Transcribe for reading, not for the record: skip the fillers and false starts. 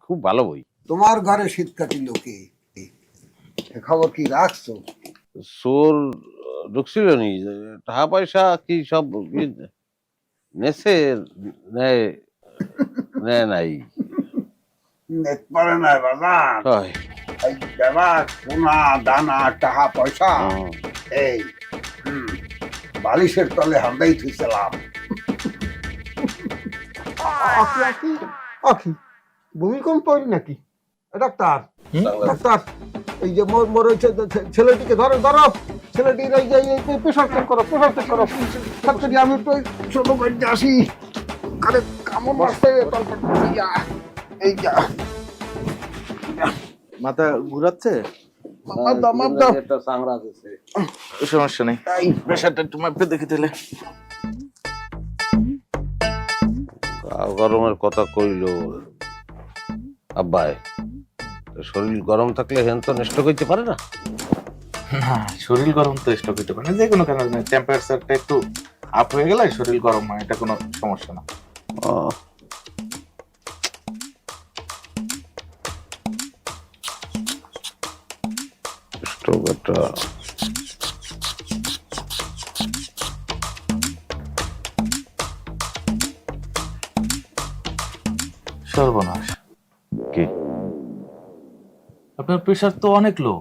খুব ভালো বই। তোমার ঘরে শীত কাটিল কি? এ খবর কি রাখছো? চোর ঢুকছিল নি, টাকা পয়সা কি সব নেছে, নেয় নেয় নাই। নেট পারে না বাজার, হয়। এই দেবা সোনা দানা টাকা পয়সা হুম। এই বালিশের তলে হান্দাই থুইছিলাম। আখি আখি আখি ভূমিকম্প হইল নাকি? ডাক্তার ডাক্তার, এই যে মোর হচ্ছে ছেলেটিকে ধরো ধরো, ছেলেটির এই যে প্রেশার চেক করো, প্রেশার চেক করো। ডাক্তার আমি একটু ছোট বাড়িতে আসি, আরে কামড় মারছে তারপর এই যা মাথা ঘুরাচ্ছে, মাপ দাও। একটা চাংড়া দিছে। সমস্যা নেই, এই প্রেশারটা একটু মাপে দেখে দিলে। গরমের কথা কইল আব্বাই, শরীর গরম থাকলে হেন তো নষ্ট করতে পারে না। না, শরীর গরম তো স্টক হতে পারে না, যে কোনো কারণে টেম্পারেচারটা একটু আপ হয়ে গেলে শরীর গরম হয়, এটা কোনো সমস্যা না। স্ট্রোক একটা সর্বনাশ, কি? আপনার প্রেশার তো অনেক লো।